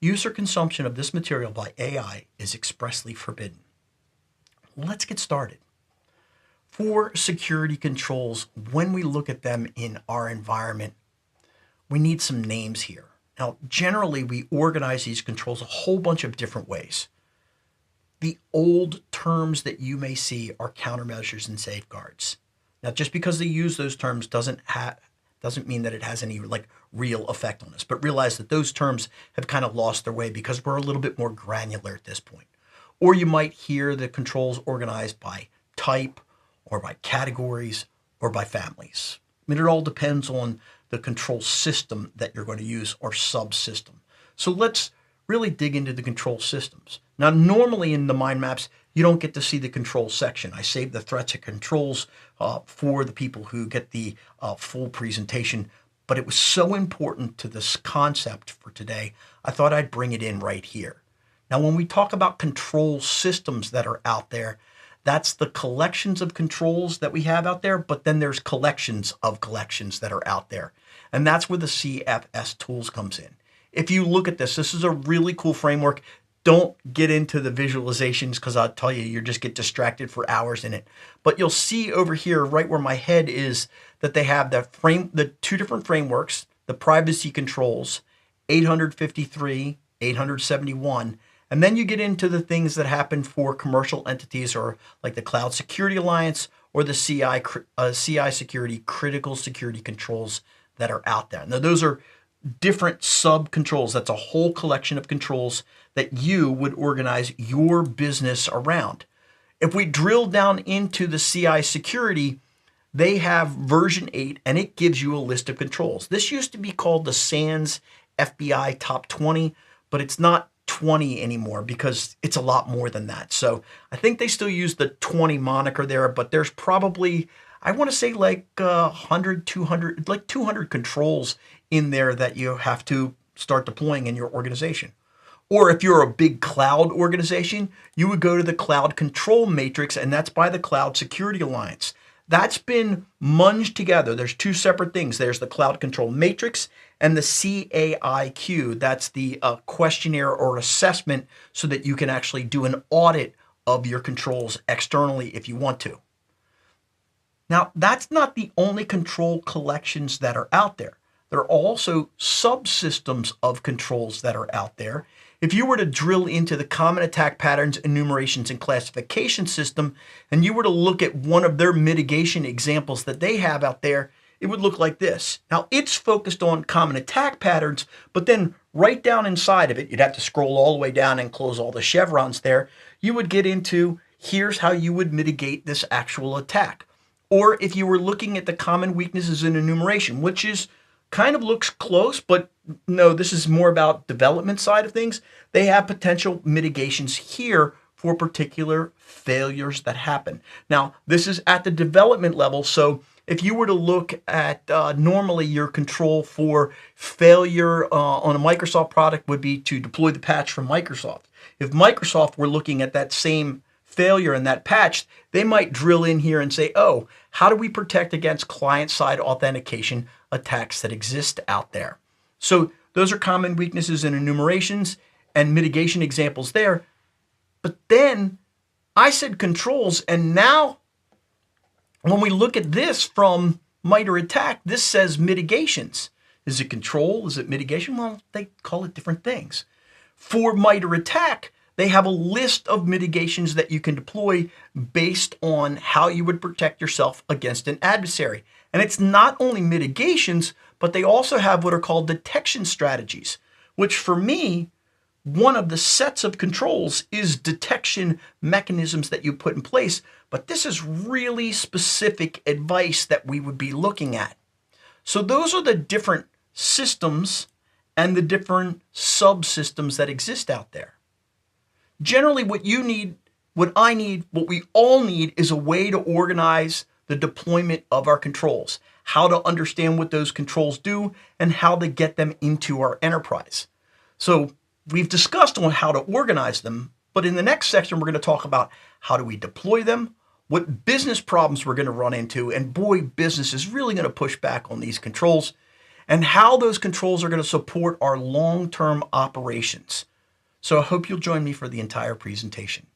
User consumption of this material by AI is expressly forbidden. Let's get started. For security controls, when we look at them in our environment, we need some names here. Now, generally, we organize these controls a whole bunch of different ways. The old terms that you may see are countermeasures and safeguards. Now, just because they use those terms doesn't mean that it has any real effect on us, but realize that those terms have kind of lost their way because we're a little bit more granular at this point. Or you might hear the controls organized by type or by categories or by families. I mean, it all depends on the control system that you're going to use or subsystem. So let's really dig into the control systems. Now, normally in the mind maps, you don't get to see the control section. I save the threats and controls for the people who get the full presentation, but it was so important to this concept for today, I thought I'd bring it in right here. Now, when we talk about control systems that are out there, that's the collections of controls that we have out there, but then there's collections of collections that are out there. And that's where the CFS tools comes in. If you look at this, this is a really cool framework. Don't get into the visualizations because I'll tell you, you just get distracted for hours in it. But you'll see over here, right where my head is, that they have the two different frameworks, the privacy controls, 853, 871, and then you get into the things that happen for commercial entities or like the Cloud Security Alliance or the CI Security critical security controls that are out there. Now, those are different sub-controls. That's a whole collection of controls that you would organize your business around. If we drill down into the CI security, they have version 8 and it gives you a list of controls. This used to be called the SANS FBI Top 20, but it's not 20 anymore because it's a lot more than that. So I think they still use the 20 moniker there, but there's probably, I want to say like 100, 200, like 200 controls in there that you have to start deploying in your organization. Or if you're a big cloud organization, you would go to the Cloud Control Matrix, and that's by the Cloud Security Alliance. That's been munged together. There's two separate things. There's the Cloud Control Matrix and the CAIQ. That's the questionnaire or assessment so that you can actually do an audit of your controls externally if you want to. Now, that's not the only control collections that are out there. There are also subsystems of controls that are out there. If you were to drill into the common attack patterns, enumerations, and classification system, and you were to look at one of their mitigation examples that they have out there, it would look like this. Now, it's focused on common attack patterns, but then right down inside of it, you'd have to scroll all the way down and close all the chevrons there. You would get into, here's how you would mitigate this actual attack. Or if you were looking at the common weaknesses in enumeration, which is kind of looks close, but no, this is more about development side of things. They have potential mitigations here for particular failures that happen. Now, this is at the development level. So if you were to look at normally your control for failure on a Microsoft product would be to deploy the patch from Microsoft. If Microsoft were looking at that same failure in that patch, they might drill in here and say, oh, how do we protect against client-side authentication attacks that exist out there? So those are common weaknesses in enumerations and mitigation examples there. But then I said controls, and now when we look at this from MITRE ATT&CK, this says mitigations. Is it control? Is it mitigation? Well, they call it different things. For MITRE ATT&CK, they have a list of mitigations that you can deploy based on how you would protect yourself against an adversary. And it's not only mitigations, but they also have what are called detection strategies, which for me, one of the sets of controls is detection mechanisms that you put in place. But this is really specific advice that we would be looking at. So those are the different systems and the different subsystems that exist out there. Generally, what you need, what I need, what we all need is a way to organize the deployment of our controls, how to understand what those controls do, and how to get them into our enterprise. So we've discussed on how to organize them, but in the next section, we're going to talk about how do we deploy them, what business problems we're going to run into, and boy, business is really going to push back on these controls, and how those controls are going to support our long-term operations. So I hope you'll join me for the entire presentation.